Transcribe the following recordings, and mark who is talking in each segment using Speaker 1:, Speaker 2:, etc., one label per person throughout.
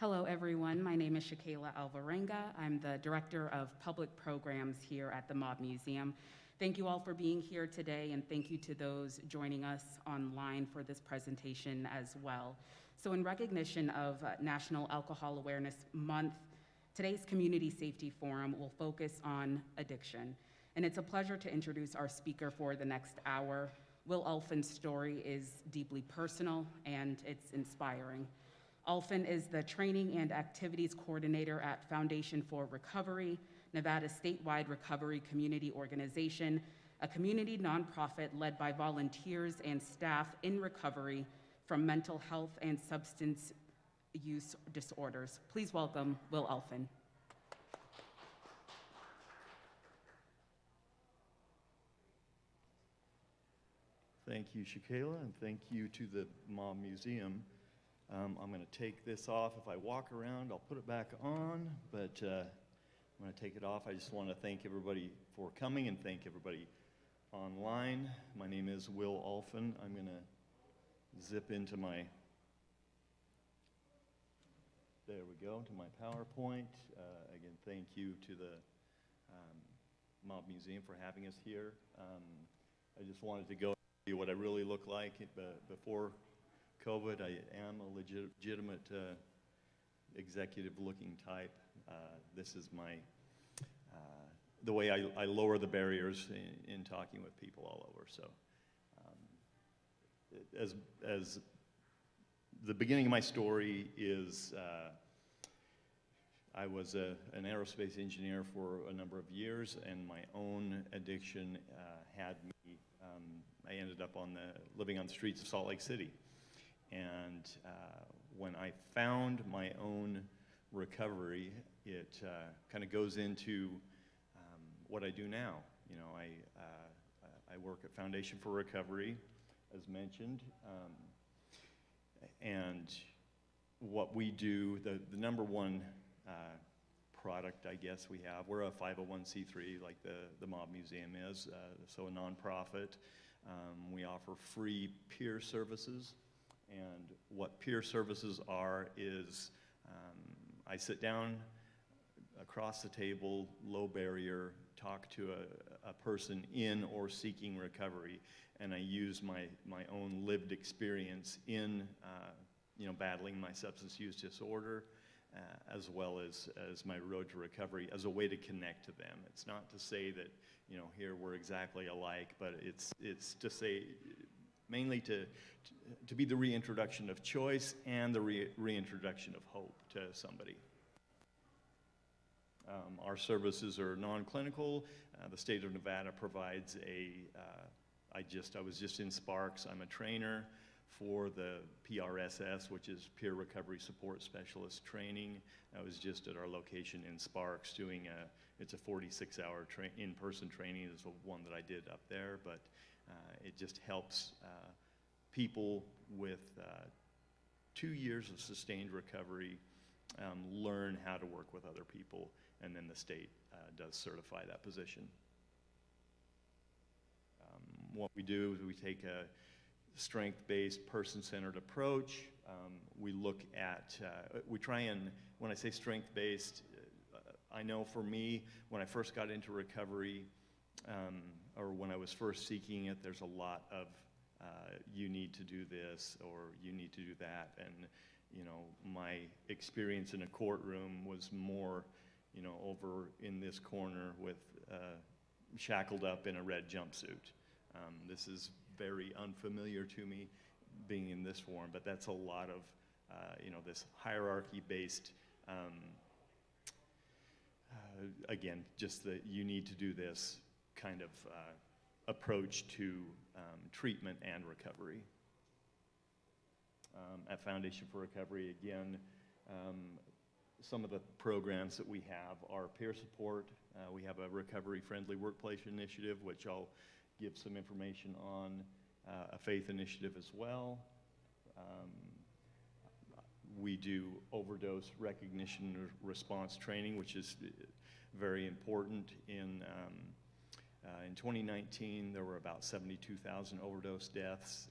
Speaker 1: Hello, everyone. My name is Shakayla Alvarenga. I'm the Director of Public Programs here at the Mob Museum. Thank you all for being here today, and thank you to those joining us online for this presentation as well. So in recognition of National Alcohol Awareness Month, today's Community Safety Forum will focus on addiction. And it's a pleasure to introduce our speaker for the next hour. Will Allphin's story is deeply personal and it's inspiring. Allphin is the Training and Activities Coordinator at Foundation for Recovery, Nevada's statewide recovery community organization, a community nonprofit led by volunteers and staff in recovery from mental health and substance use disorders. Please welcome Will Allphin.
Speaker 2: Thank you, Shakayla, and thank you to the Mob Museum. I'm going to take this off. If I walk around, I'll put it back on, but I'm going to take it off. I just want to thank everybody for coming and thank everybody online. My name is Will Allphin. I'm going to zip into my, there we go, to my PowerPoint. Again, thank you to the Mob Museum for having us here. I just wanted to go see what I really look like before COVID. I am a legitimate executive-looking type. This is my the way I lower the barriers in talking with people all over. So, as the beginning of my story is, I was an aerospace engineer for a number of years, and my own addiction had me. I ended up living on the streets of Salt Lake City. And when I found my own recovery, it kind of goes into what I do now. You know, I work at Foundation for Recovery, as mentioned, and what we do, the number one product, I guess, we have, we're a 501c3 like the Mob Museum is, so a nonprofit. We offer free peer services. And what peer services are is I sit down across the table, low barrier, talk to a person in or seeking recovery, and I use my own lived experience in battling my substance use disorder, as well as my road to recovery as a way to connect to them. It's not to say that here we're exactly alike, but it's to say mainly to be the reintroduction of choice and the reintroduction of hope to somebody. Our services are non-clinical. The state of Nevada provides I was just in Sparks. I'm a trainer for the PRSS, which is Peer Recovery Support Specialist Training. I was just at our location in Sparks doing it's a 46-hour in-person training. It's the one that I did up there, but it just helps people with 2 years of sustained recovery learn how to work with other people, and then the state does certify that position. What we do is we take a strength-based, person-centered approach. We look at, we try and, when I say strength-based, I know for me, when I first got into recovery, or when I was first seeking it, there's a lot of you need to do this or you need to do that, and my experience in a courtroom was more over in this corner with shackled up in a red jumpsuit. This is very unfamiliar to me being in this forum, but that's a lot of this hierarchy-based again, just that you need to do this kind of approach to treatment and recovery. At Foundation for Recovery, again, some of the programs that we have are peer support. We have a recovery-friendly workplace initiative, which I'll give some information on, a faith initiative as well. We do overdose recognition response training, which is very important. In 2019, there were about 72,000 overdose deaths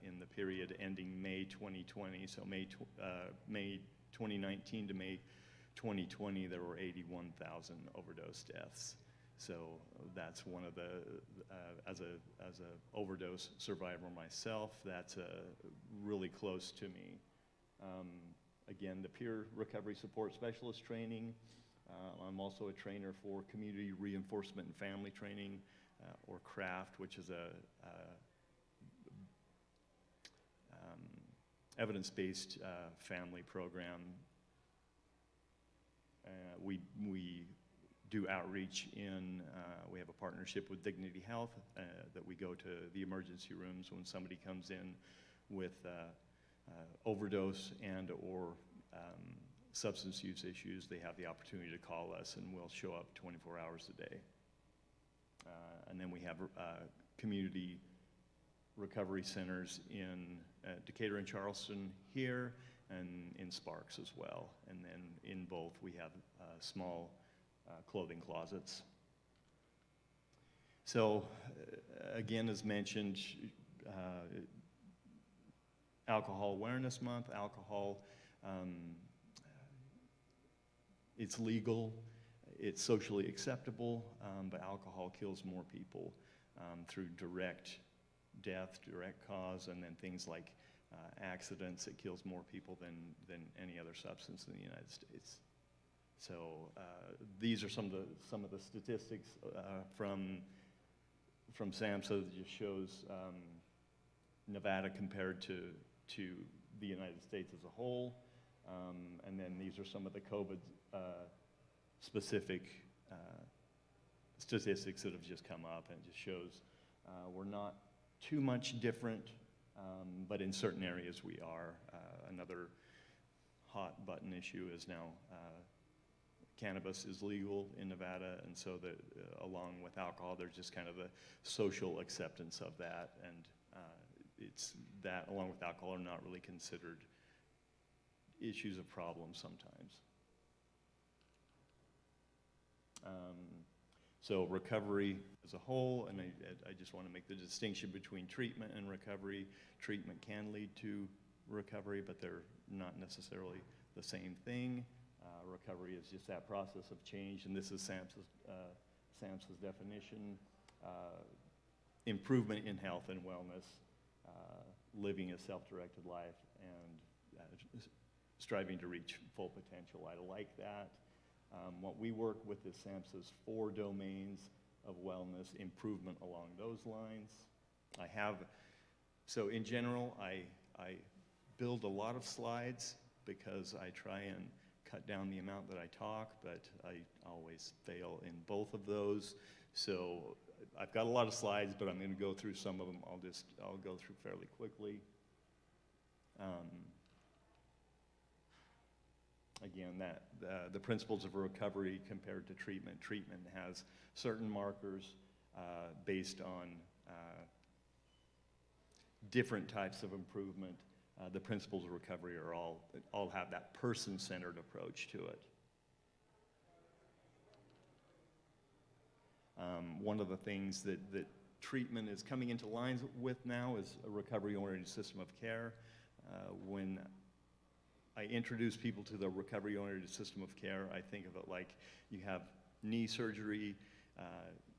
Speaker 2: in the period ending May 2020. So May 2019 to May 2020, there were 81,000 overdose deaths. So that's one of the, as a overdose survivor myself, that's really close to me. Again, the peer recovery support specialist training. I'm also a trainer for community reinforcement and family training, or CRAFT, which is a evidence-based family program. We do outreach in, we have a partnership with Dignity Health that we go to the emergency rooms when somebody comes in with overdose and or substance use issues. They have the opportunity to call us and we'll show up 24 hours a day. And then we have community recovery centers in Decatur and Charleston here, and in Sparks as well. And then in both we have small clothing closets. So again, as mentioned, Alcohol Awareness Month. Alcohol, it's legal, it's socially acceptable, but alcohol kills more people through direct death, direct cause, and then things like accidents. It kills more people than any other substance in the United States. So these are some of the statistics from SAMHSA that just shows Nevada compared to the United States as a whole. And then these are some of the COVID specific statistics that have just come up, and it just shows we're not too much different, but in certain areas we are. Another hot button issue is now cannabis is legal in Nevada, and so that along with alcohol, there's just kind of a social acceptance of that, and it's that along with alcohol are not really considered issues of problem sometimes. So recovery as a whole, and I just want to make the distinction between treatment and recovery. Treatment can lead to recovery, but they're not necessarily the same thing. Recovery is just that process of change, and this is SAMHSA's definition. Improvement in health and wellness, living a self-directed life, and striving to reach full potential. I like that. What we work with is SAMHSA's 4 domains of wellness, improvement along those lines. So in general, I build a lot of slides because I try and cut down the amount that I talk, but I always fail in both of those. So I've got a lot of slides, but I'm going to go through some of them. I'll go through fairly quickly. Again, the principles of recovery compared to treatment. Treatment has certain markers based on different types of improvement. The principles of recovery are all have that person-centered approach to it. One of the things that treatment is coming into lines with now is a recovery-oriented system of care. When I introduce people to the recovery-oriented system of care, I think of it like you have knee surgery,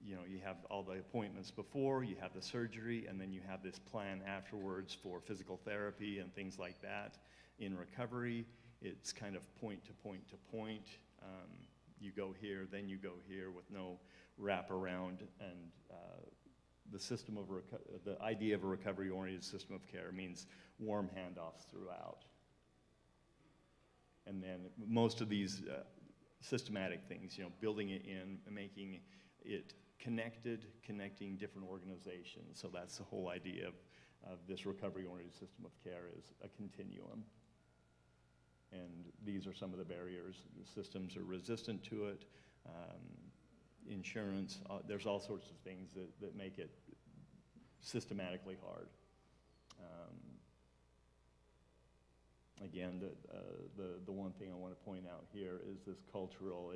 Speaker 2: you have all the appointments before, you have the surgery, and then you have this plan afterwards for physical therapy and things like that. In recovery, it's kind of point to point to point. You go here, then you go here with no wraparound, and the idea of a recovery-oriented system of care means warm handoffs throughout. And then most of these systematic things, building it in, making it connecting different organizations. So that's the whole idea of this recovery-oriented system of care, is a continuum. And these are some of the barriers. The systems are resistant to it. Insurance, there's all sorts of things that make it systematically hard. Again, the one thing I want to point out here is this cultural.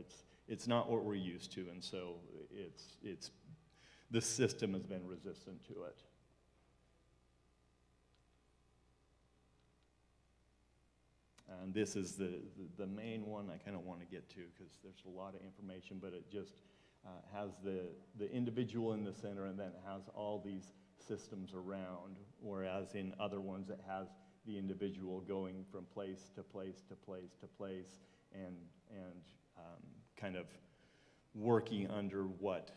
Speaker 2: It's not what we're used to, and so the system has been resistant to it. And this is the main one I kind of want to get to because there's a lot of information, but it just has the individual in the center and then it has all these systems around, whereas in other ones it has the individual going from place to place to place to place and kind of working under what,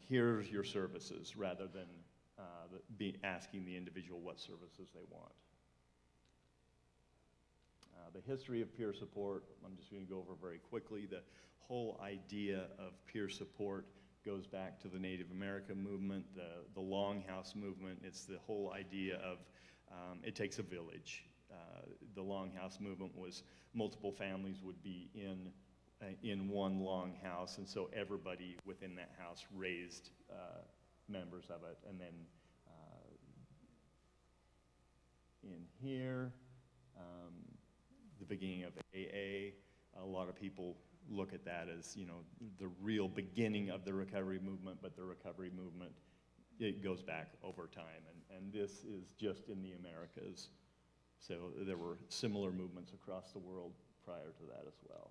Speaker 2: here's your services rather than asking the individual what services they want. The history of peer support, I'm just going to go over very quickly. The whole idea of peer support goes back to the Native American movement, the Longhouse movement. It's the whole idea of it takes a village. The Longhouse movement was multiple families would be in one longhouse, and so everybody within that house raised members of it. And then in here, the beginning of AA, a lot of people look at that as, the real beginning of the recovery movement, but the recovery movement, it goes back over time. And this is just in the Americas. So there were similar movements across the world prior to that as well.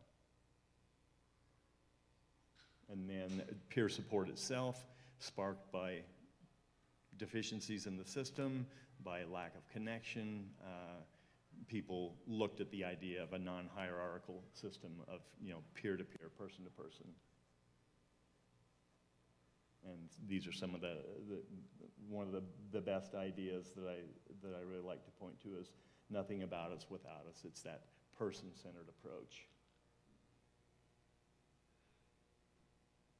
Speaker 2: And then peer support itself, sparked by deficiencies in the system, by lack of connection. People looked at the idea of a non-hierarchical system of, peer-to-peer, person-to-person. And these are some of one of the best ideas that I really like to point to is nothing about us without us. It's that person-centered approach.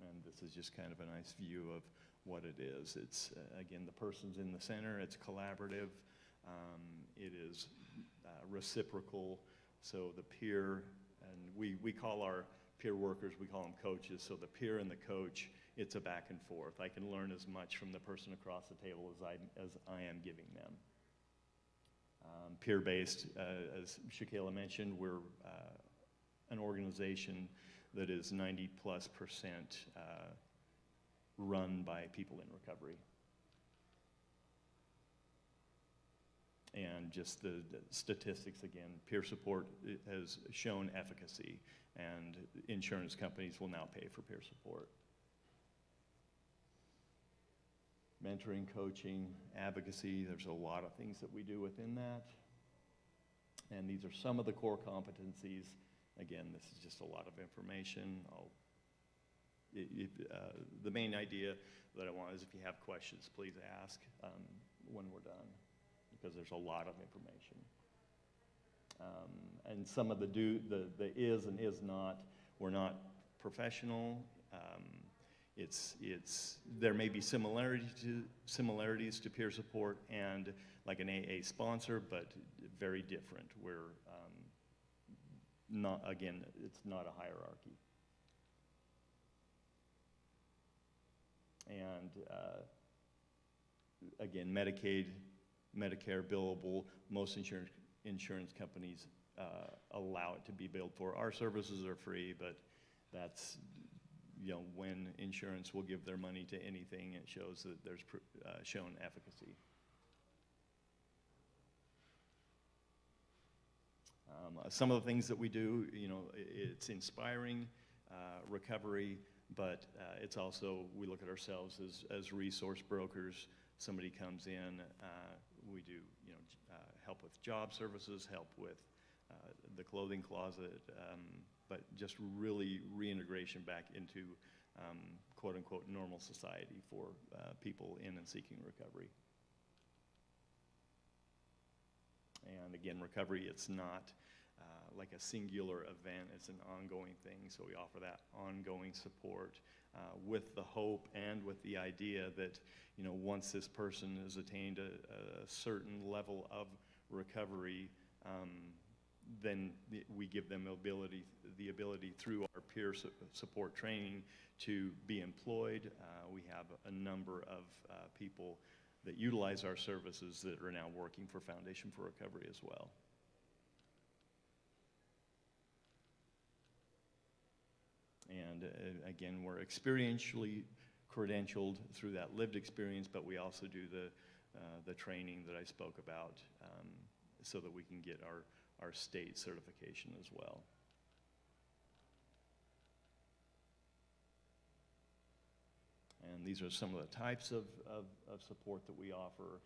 Speaker 2: And this is just kind of a nice view of what it is. It's, again, the person's in the center. It's collaborative. It is reciprocal. So the peer, and we call our peer workers, we call them coaches. So the peer and the coach, it's a back and forth. I can learn as much from the person across the table as I am giving them. Peer-based, as Shakayla mentioned, we're an organization that is 90+% run by people in recovery. And just the statistics again, peer support has shown efficacy, and insurance companies will now pay for peer support. Mentoring, coaching, advocacy, there's a lot of things that we do within that. And these are some of the core competencies. Again, this is just a lot of information. The main idea that I want is if you have questions, please ask when we're done, because there's a lot of information. And some of the is and is not, we're not professional. There may be similarities to peer support and like an AA sponsor, but very different. We're not, again, it's not a hierarchy. And again, Medicaid, Medicare billable, most insurance companies allow it to be billed for. Our services are free, but that's, when insurance will give their money to anything, it shows that there's shown efficacy. Some of the things that we do, it's inspiring recovery, but it's also, we look at ourselves as resource brokers. Somebody comes in, we do, help with job services, help with the clothing closet, but just really reintegration back into quote unquote normal society for people in and seeking recovery. And again, recovery, it's not like a singular event, it's an ongoing thing, so we offer that ongoing support with the hope and with the idea that, once this person has attained a certain level of recovery, then we give them the ability through our peer support training to be employed. We have a number of people that utilize our services that are now working for Foundation for Recovery as well. And again, we're experientially credentialed through that lived experience, but we also do the training that I spoke about so that we can get our state certification as well. And these are some of the types of support that we offer: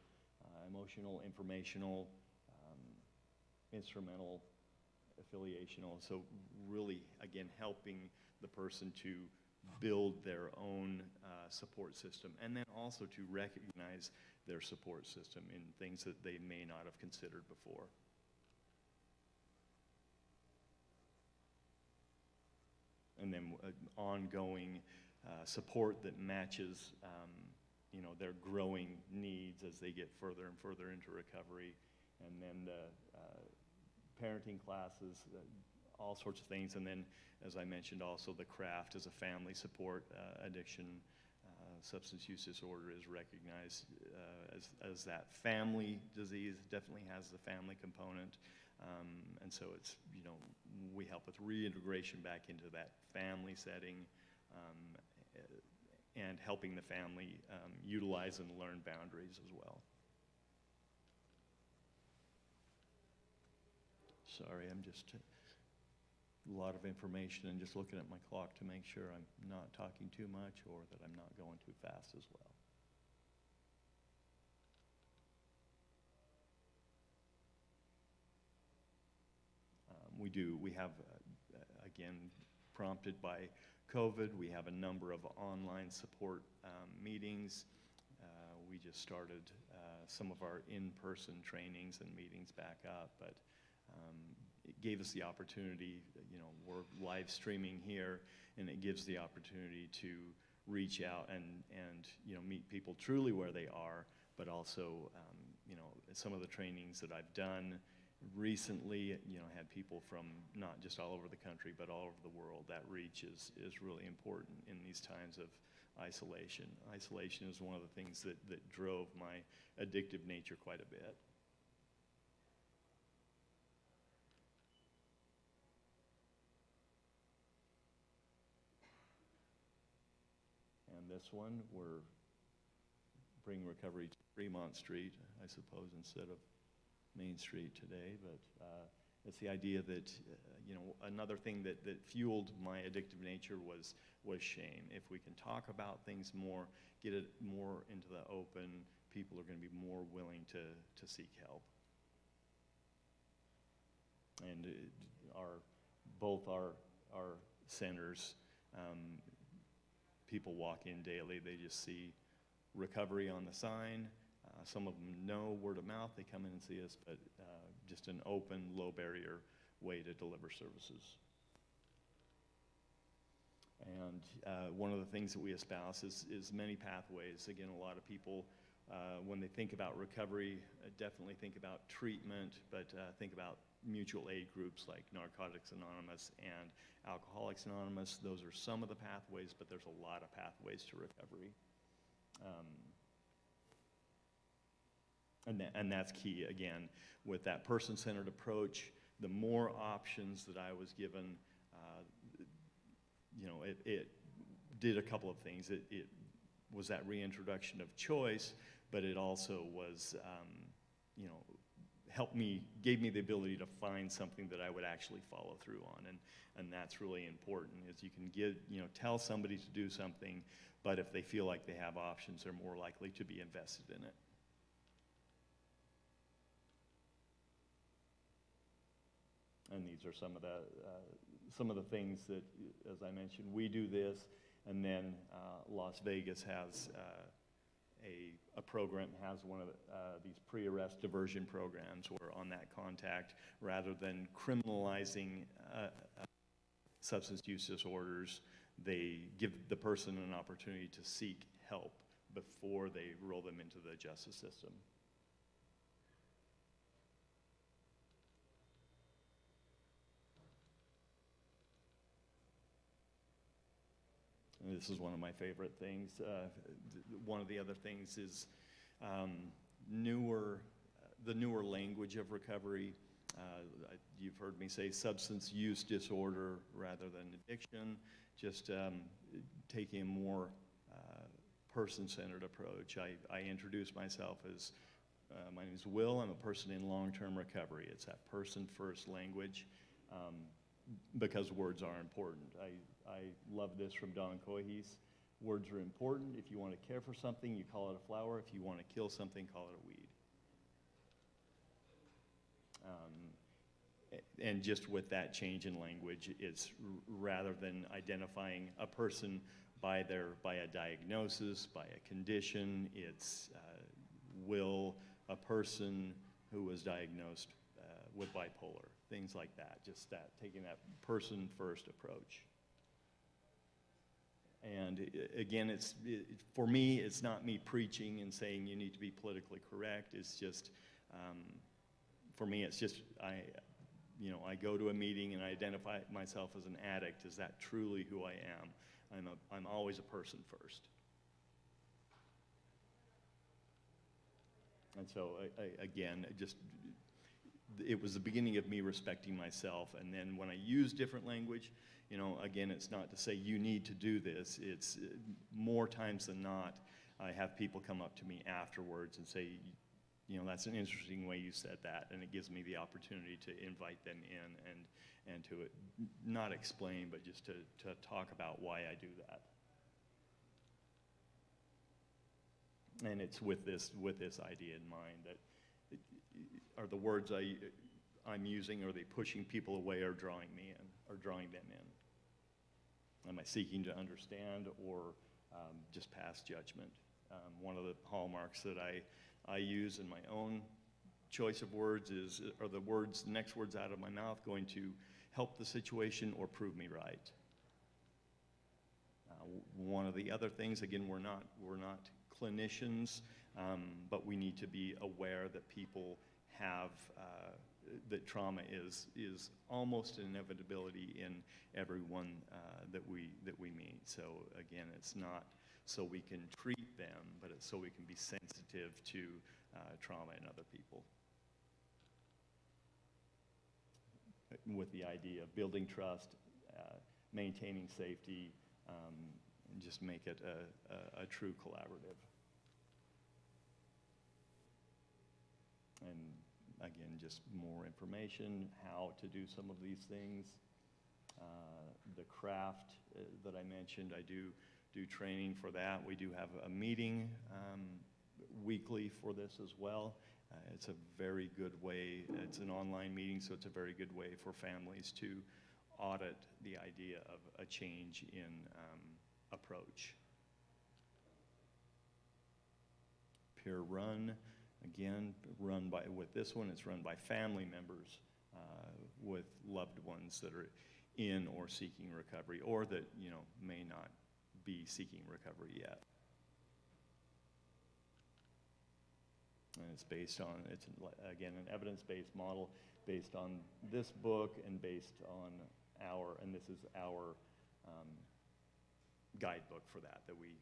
Speaker 2: emotional, informational, instrumental, affiliational. So really, again, helping the person to build their own support system, and then also to recognize their support system in things that they may not have considered before. And then ongoing support that matches their growing needs as they get further and further into recovery. And then parenting classes, all sorts of things. And then, as I mentioned, also the craft as a family support. Addiction, substance use disorder is recognized as that family disease. Definitely has the family component. And so it's, we help with reintegration back into that family setting, and helping the family utilize and learn boundaries as well. Sorry, I'm just a lot of information and just looking at my clock to make sure I'm not talking too much or that I'm not going too fast as well. We have, again, prompted by COVID, we have a number of online support meetings. We just started some of our in-person trainings and meetings back up, but it gave us the opportunity, we're live streaming here, and it gives the opportunity to reach out and meet people truly where they are, but also, some of the trainings that I've done recently, had people from not just all over the country, but all over the world. That reach is really important in these times of isolation. Isolation is one of the things that drove my addictive nature quite a bit. And this one, we're bringing recovery to Fremont Street, I suppose, instead of Main Street today, but it's the idea that, another thing that fueled my addictive nature was shame. If we can talk about things more, get it more into the open, people are going to be more willing to seek help. And both our centers, people walk in daily, they just see recovery on the sign. Some of them know word of mouth, they come in and see us, but just an open, low barrier way to deliver services. And one of the things that we espouse is many pathways. Again, a lot of people, when they think about recovery, definitely think about treatment, but think about mutual aid groups like Narcotics Anonymous and Alcoholics Anonymous. Those are some of the pathways, but there's a lot of pathways to recovery. And that's key, again, with that person-centered approach. The more options that I was given, it did a couple of things. It was that reintroduction of choice, but it also was, gave me the ability to find something that I would actually follow through on. And that's really important, is you can tell somebody to do something, but if they feel like they have options, they're more likely to be invested in it. And these are some of the things that, as I mentioned, we do this, and then Las Vegas has a program, has one of these pre-arrest diversion programs, where on that contact, rather than criminalizing substance use disorders, they give the person an opportunity to seek help before they roll them into the justice system. And this is one of my favorite things. One of the other things is the newer language of recovery. You've heard me say substance use disorder rather than addiction, just taking a more person-centered approach. I introduce myself as my name is Will. I'm a person in long-term recovery. It's that person-first language, because words are important. I love this from Don Coyhe's. Words are important. If you want to care for something, you call it a flower. If you want to kill something, call it a weed. And just with that change in language, it's rather than identifying a person by a diagnosis, by a condition, it's will a person who was diagnosed with bipolar, things like that, just that, taking that person-first approach. And again, for me, it's not me preaching and saying you need to be politically correct. It's just, for me, it's just, I go to a meeting and I identify myself as an addict. Is that truly who I am? I'm always a person first. And so, again, it was the beginning of me respecting myself. And then when I use different language, again, it's not to say you need to do this. It's more times than not, I have people come up to me afterwards and say, that's an interesting way you said that. And it gives me the opportunity to invite them in and to not explain, but just to talk about why I do that. And it's with this idea in mind that are the words I'm using, are they pushing people away or drawing me in, or drawing them in? Am I seeking to understand or just pass judgment? One of the hallmarks that I use in my own choice of words are the next words out of my mouth going to help the situation or prove me right? One of the other things, again, we're not clinicians, but we need to be aware that people have, that trauma is almost an inevitability in everyone that we meet. So again, it's not so we can treat them, but it's so we can be sensitive to trauma in other people. With the idea of building trust, maintaining safety, and just make it a true collaborative. And again, just more information, how to do some of these things. The craft that I mentioned, I do training for that. We do have a meeting weekly for this as well. It's a very good way. It's an online meeting, so it's a very good way for families to audit the idea of a change in approach. Peer run, again, with this one, it's run by family members with loved ones that are in or seeking recovery, or that may not be seeking recovery yet. And it's again an evidence-based model based on this book and based on this is our guidebook for that we,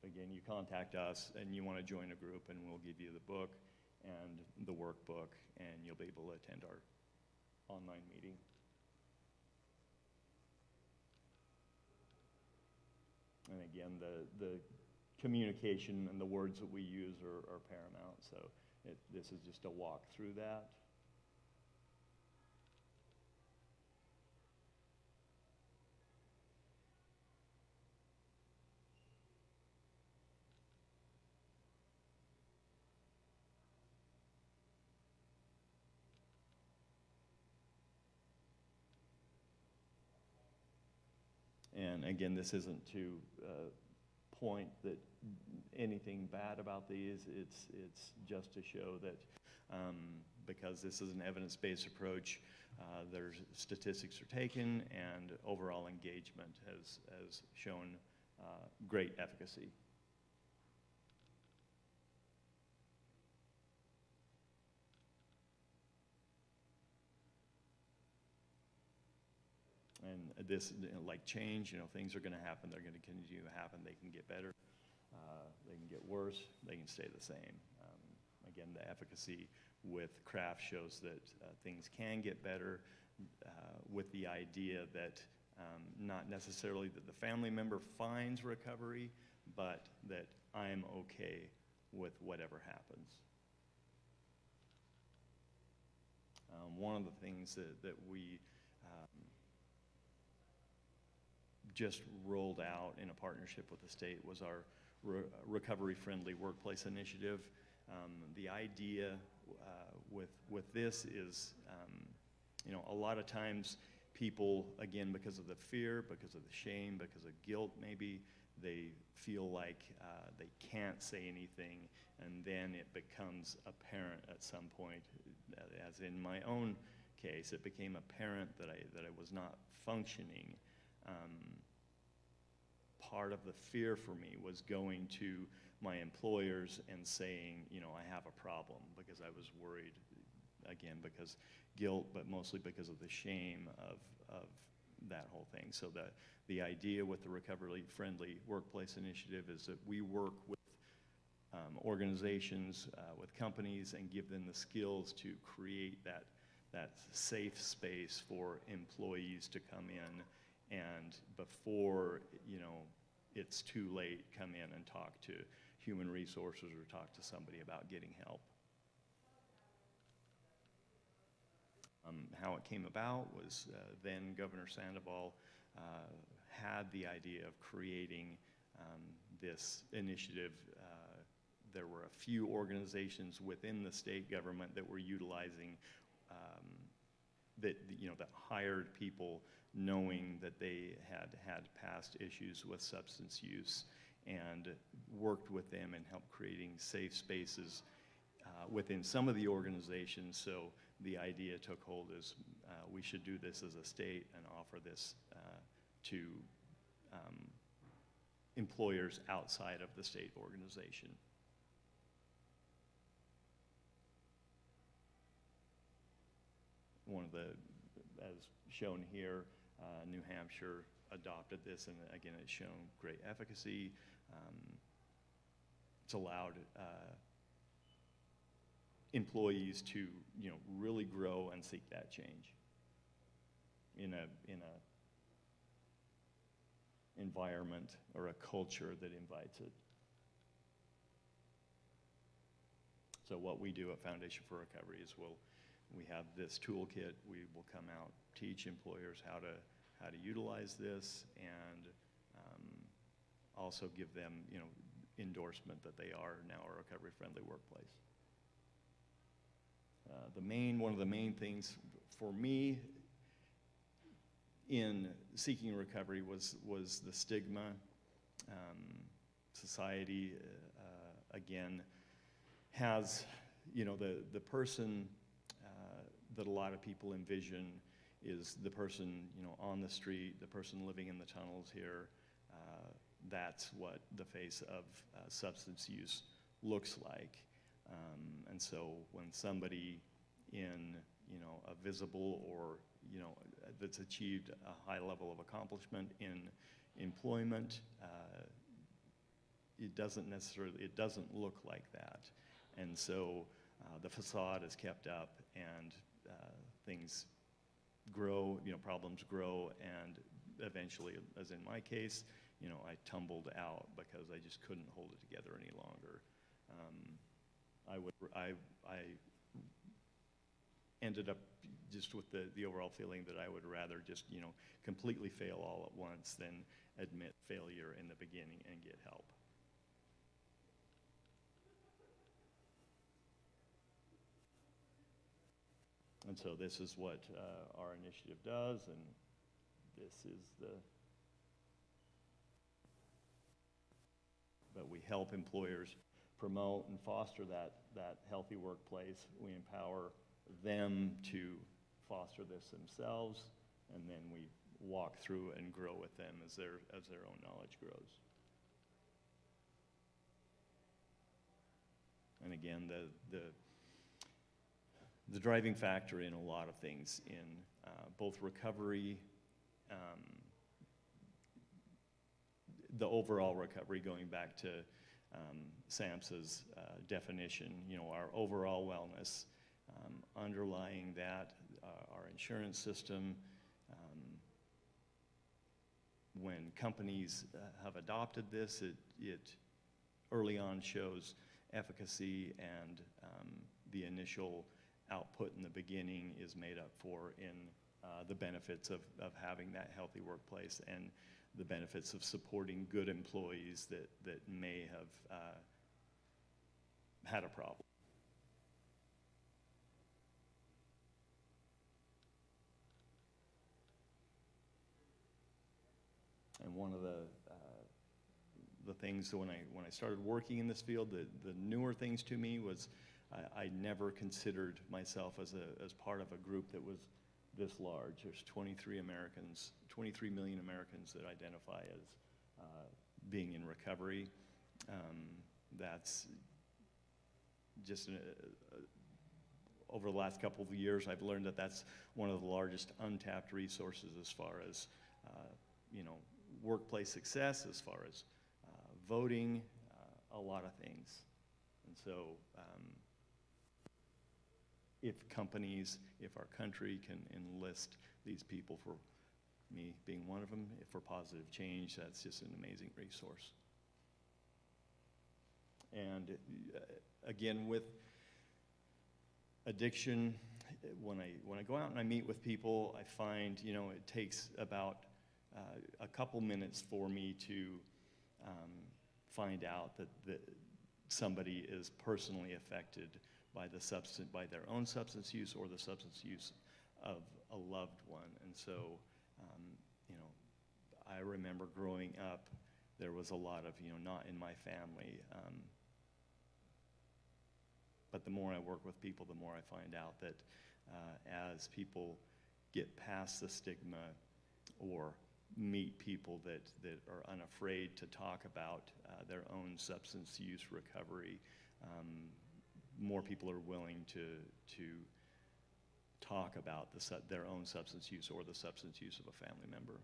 Speaker 2: again, you contact us and you want to join a group and we'll give you the book and the workbook and you'll be able to attend our online meeting. And again, the communication and the words that we use are paramount, so this is just a walk through that. And again, this isn't to point that anything bad about these. It's just to show that because this is an evidence-based approach, there's statistics are taken, and overall engagement has shown great efficacy. And this, like change, things are going to happen. They're going to continue to happen. They can get better. They can get worse. They can stay the same. Again, the efficacy with craft shows that things can get better with the idea that not necessarily that the family member finds recovery, but that I'm okay with whatever happens. One of the things that we just rolled out in a partnership with the state was our recovery-friendly workplace initiative. The idea with this is, a lot of times people, again, because of the fear, because of the shame, because of guilt maybe, they feel like they can't say anything, and then it becomes apparent at some point, as in my own case, it became apparent that I was not functioning. Part of the fear for me was going to my employers and saying, I have a problem, because I was worried, again, because guilt, but mostly because of the shame of that whole thing. So the idea with the recovery-friendly workplace initiative is that we work with organizations, with companies, and give them the skills to create that safe space for employees to come in, and before it's too late, come in and talk to human resources or talk to somebody about getting help. How it came about was then Governor Sandoval had the idea of creating this initiative. There were a few organizations within the state government that were utilizing that hired people knowing that they had past issues with substance use, and worked with them and helped creating safe spaces within some of the organizations. So the idea took hold as we should do this as a state and offer this to employers outside of the state organization. One of the, as shown here, New Hampshire adopted this, and again, it's shown great efficacy. It's allowed employees to, really grow and seek that change in a environment or a culture that invites it. So what we do at Foundation for Recovery is we have this toolkit. We will come out, teach employers how to utilize this, and also give them, endorsement that they are now a recovery-friendly workplace. One of the main things for me in seeking recovery was the stigma. Society, again, has, the person that a lot of people envision is the person, on the street, the person living in the tunnels here. That's what the face of substance use looks like. And so when somebody in, a visible or, that's achieved a high level of accomplishment in employment, it doesn't look like that. And so the facade is kept up, and things grow, problems grow, and eventually, as in my case, I tumbled out because I just couldn't hold it together any longer. I ended up just with the overall feeling that I would rather just, completely fail all at once than admit failure in the beginning and get help. And so this is what our initiative does, and this is but we help employers promote and foster that healthy workplace. We empower them to foster this themselves, and then we walk through and grow with them as their own knowledge grows. And again, the driving factor in a lot of things in both recovery, the overall recovery, going back to SAMHSA's definition, our overall wellness, underlying that, our insurance system. When companies have adopted this, it early on shows efficacy and the initial output in the beginning is made up for in the benefits of having that healthy workplace and the benefits of supporting good employees that may have had a problem. And one of the things when I started working in this field, the newer things to me was I never considered myself as part of a group that was this large. There's 23 million Americans that identify as being in recovery. That's just over the last couple of years, I've learned that that's one of the largest untapped resources as far as workplace success, as far as voting, a lot of things. And so if our country can enlist these people, for me being one of them, for positive change, that's just an amazing resource. And again, with addiction, when I go out and I meet with people, I find, it takes about a couple minutes for me to find out that somebody is personally affected by their own substance use or the substance use of a loved one. And so, I remember growing up, there was a lot of, not in my family. But the more I work with people, the more I find out that as people get past the stigma or meet people that are unafraid to talk about their own substance use recovery, more people are willing to talk about their own substance use or the substance use of a family member.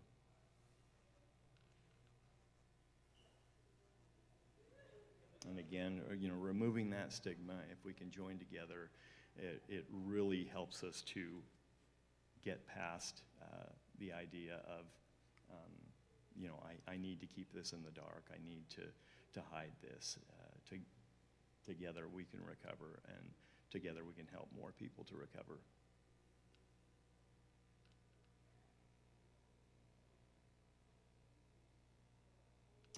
Speaker 2: And again, removing that stigma, if we can join together, it really helps us to get past the idea of, I need to keep this in the dark. I need to hide this. Together we can recover, and together we can help more people to recover.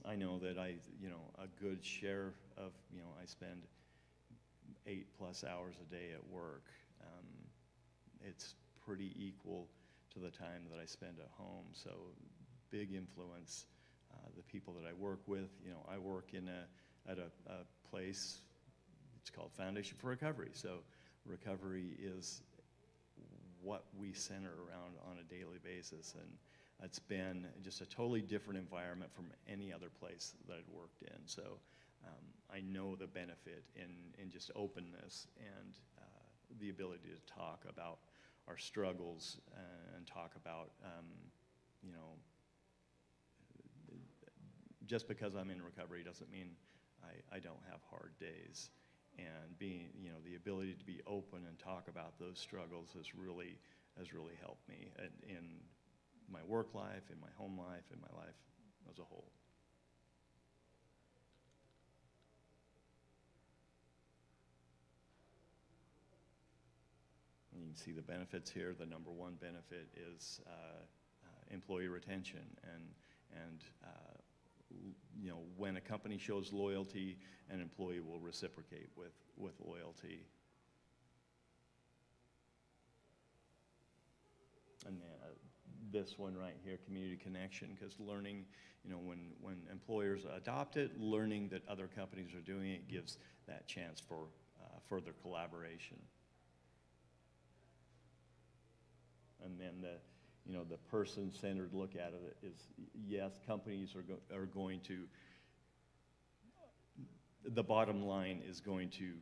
Speaker 2: I know that a good share of, I spend 8+ hours a day at work. It's pretty equal to the time that I spend at home, so big influence. The people that I work with, I work at a place, it's called Foundation for Recovery. So recovery is what we center around on a daily basis, and it's been just a totally different environment from any other place that I'd worked in. So I know the benefit in just openness and the ability to talk about our struggles and talk about, just because I'm in recovery doesn't mean I don't have hard days. And being, the ability to be open and talk about those struggles has really helped me in my work life, in my home life, in my life as a whole. And you can see the benefits here. The number one benefit is employee retention, and when a company shows loyalty, an employee will reciprocate with loyalty. And this one right here, community connection, because learning, when employers adopt it, learning that other companies are doing it gives that chance for further collaboration. And then the person-centered look at it is, yes, companies are going to, the bottom line is going to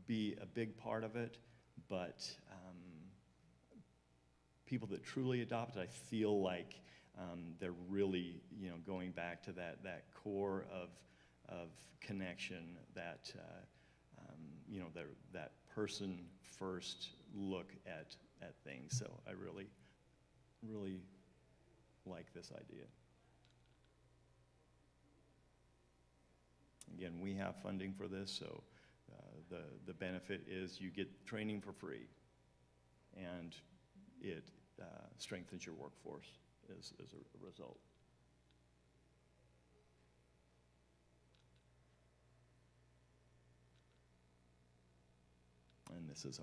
Speaker 2: be a big part of it, but people that truly adopt it, I feel like they're really, going back to that core of connection, that that person first look at things. So I really like this idea. Again, we have funding for this, so the benefit is you get training for free, and it strengthens your workforce as a result. And this is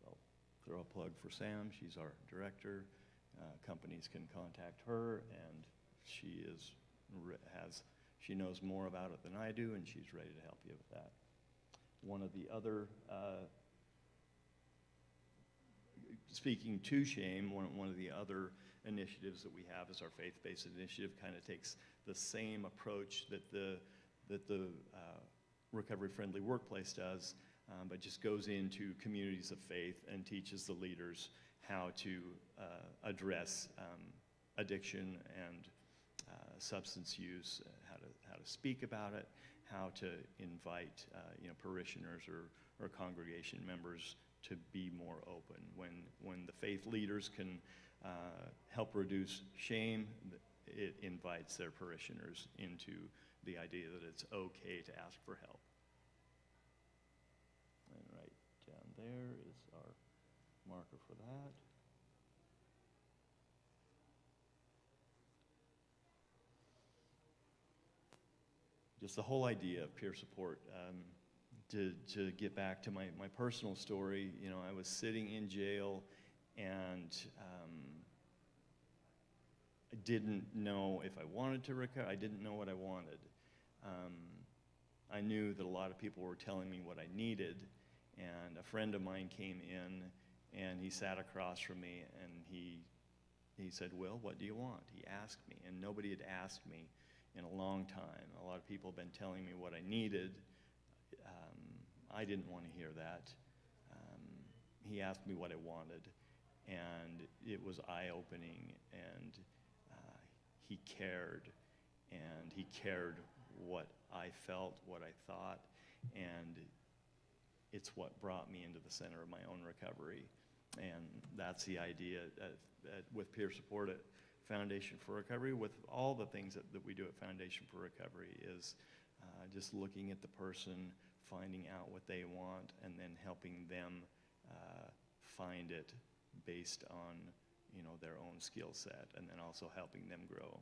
Speaker 2: I'll throw a plug for Sam. She's our director. Companies can contact her, and she knows more about it than I do, and she's ready to help you with that. One of the other, speaking to shame, one of the other initiatives that we have is our faith-based initiative. Kind of takes the same approach that the recovery-friendly workplace does, but just goes into communities of faith and teaches the leaders how to address addiction and substance use, how to speak about it, how to invite parishioners or congregation members to be more open. When the faith leaders can help reduce shame, it invites their parishioners into the idea that it's okay to ask for help. And right down there is our marker for that. Just the whole idea of peer support. To get back to my personal story, I was sitting in jail, and I didn't know if I wanted to recover. I didn't know what I wanted. I knew that a lot of people were telling me what I needed, and a friend of mine came in, and he sat across from me, and he said, "Will, what do you want?" He asked me, and nobody had asked me in a long time. A lot of people have been telling me what I needed. I didn't want to hear that. He asked me what I wanted, and it was eye-opening, and he cared what I felt, what I thought, and it's what brought me into the center of my own recovery. And that's the idea with peer support at Foundation for Recovery, with all the things that we do at Foundation for Recovery, is just looking at the person, finding out what they want, and then helping them find it based on their own skill set, and then also helping them grow.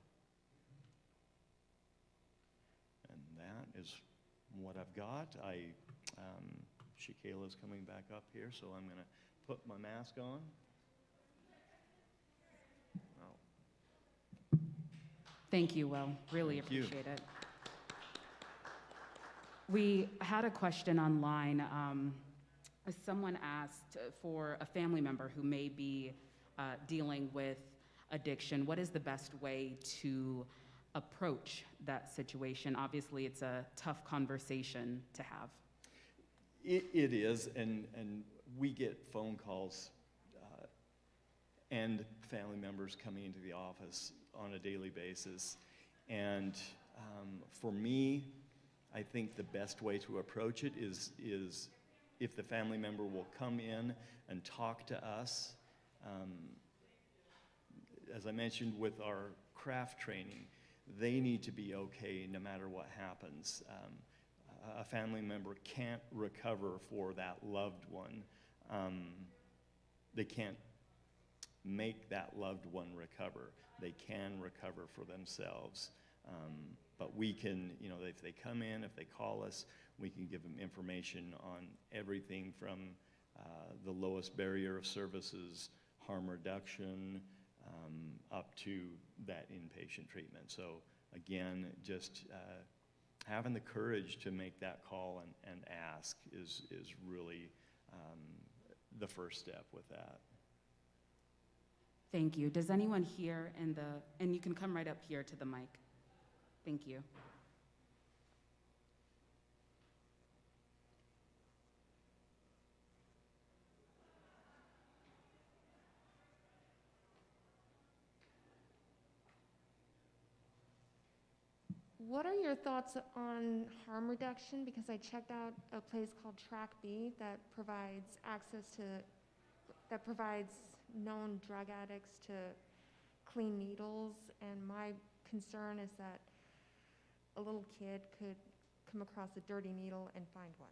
Speaker 2: And that is what I've got. Shakayla's coming back up here, so I'm going to put my mask on.
Speaker 1: Thank you, Will. Really
Speaker 2: Thank you.
Speaker 1: appreciate it. We had a question online. Someone asked for a family member who may be dealing with addiction. What is the best way to approach that situation? Obviously, it's a tough conversation to have.
Speaker 2: It is, and we get phone calls and family members coming into the office on a daily basis. And for me, I think the best way to approach it is if the family member will come in and talk to us. As I mentioned with our craft training, they need to be okay no matter what happens. A family member can't recover for that loved one. They can't make that loved one recover. They can recover for themselves. But we can, if they come in, if they call us, we can give them information on everything from the lowest barrier of services, harm reduction, up to that inpatient treatment. So again, just having the courage to make that call and ask is really the first step with that.
Speaker 1: Thank you. Does anyone here and you can come right up here to the mic. Thank you.
Speaker 3: What are your thoughts on harm reduction? Because I checked out a place called Track B that provides known drug addicts to clean needles, and my concern is that a little kid could come across a dirty needle and find one.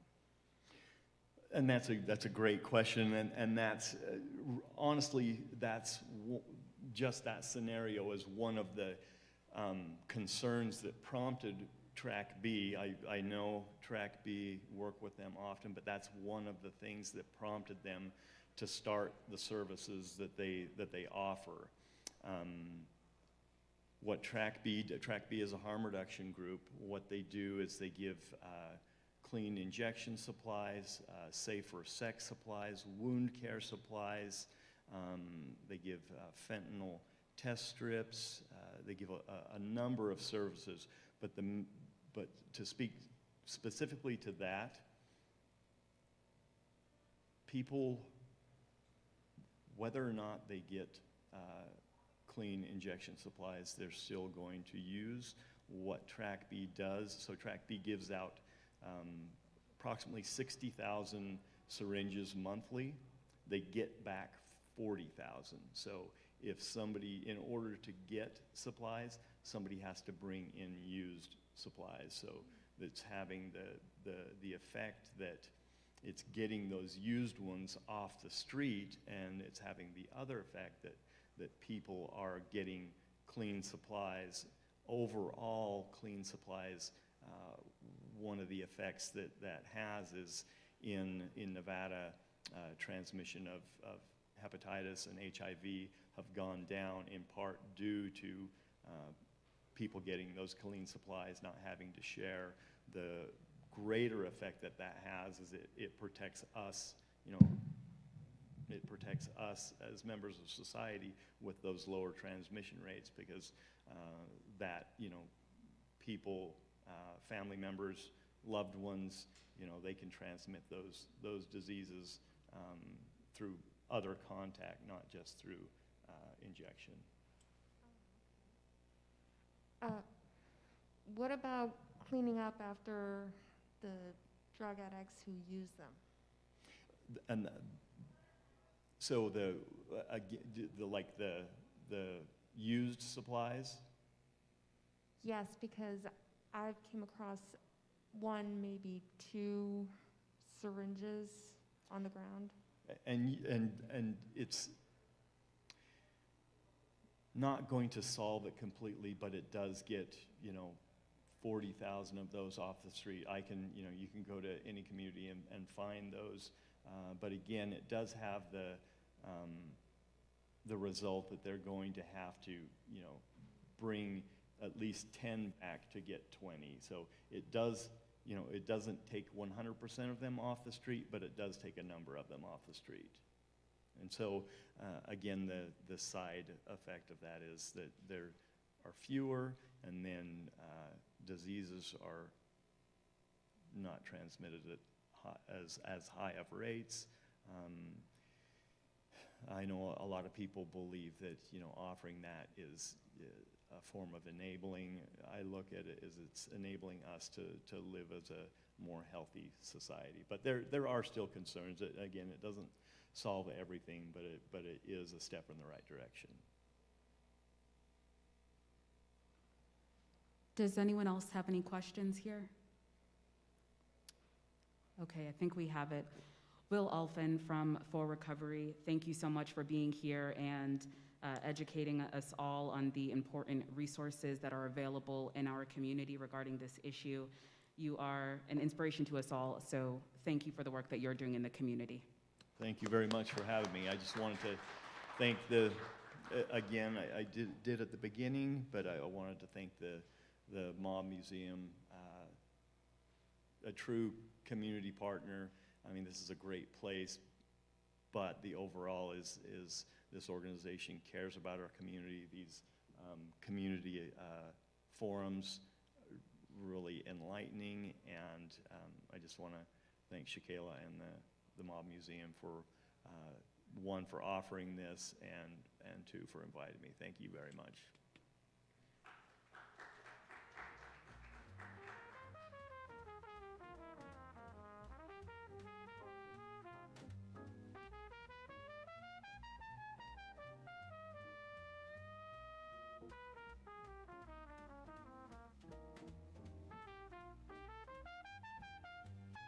Speaker 2: And that's a great question, and that's honestly just that scenario is one of the concerns that prompted Track B. I know Track B, work with them often, but that's one of the things that prompted them to start the services that they offer. What Track B is a harm reduction group. What they do is they give clean injection supplies, safer sex supplies, wound care supplies. They give fentanyl test strips. They give a number of services. But to speak specifically to that, people, whether or not they get clean injection supplies, they're still going to use what Track B does. So Track B gives out approximately 60,000 syringes monthly. They get back 40,000. So if somebody, in order to get supplies, somebody has to bring in used supplies. So it's having the effect that it's getting those used ones off the street, and it's having the other effect that people are getting clean supplies. Overall, clean supplies, one of the effects that has is in Nevada, transmission of hepatitis and HIV have gone down in part due to people getting those clean supplies, not having to share. The greater effect that has is it protects us, it protects us as members of society with those lower transmission rates, because people, family members, loved ones, they can transmit those diseases through other contact, not just through injection.
Speaker 3: What about cleaning up after the drug addicts who use them?
Speaker 2: And so the used supplies.
Speaker 3: Yes, because I've came across one, maybe two syringes on the ground.
Speaker 2: And it's not going to solve it completely, but it does get 40,000 of those off the street. You can go to any community and find those, but again, it does have the result that they're going to have to bring at least 10 back to get 20. So it does. It doesn't take 100% of them off the street, but it does take a number of them off the street. And so, again, the side effect of that is that there are fewer, and then diseases are not transmitted at as high of rates. I know a lot of people believe that offering that is a form of enabling. I look at it as it's enabling us to live as a more healthy society. But there are still concerns. Again, it doesn't solve everything, but it is a step in the right direction.
Speaker 1: Does anyone else have any questions here? Okay, I think we have it. Will Allphin from For Recovery, thank you so much for being here and educating us all on the important resources that are available in our community regarding this issue. You are an inspiration to us all, so thank you for the work that you're doing in the community.
Speaker 2: Thank you very much for having me. I just wanted to thank again, I did at the beginning, but I wanted to thank the Mob Museum, a true community partner. I mean, this is a great place, but the overall is this organization cares about our community. These community forums really enlightening, and I just want to thank Shakayla and the Mob Museum for one, for offering this, and two, for inviting me. Thank you very much.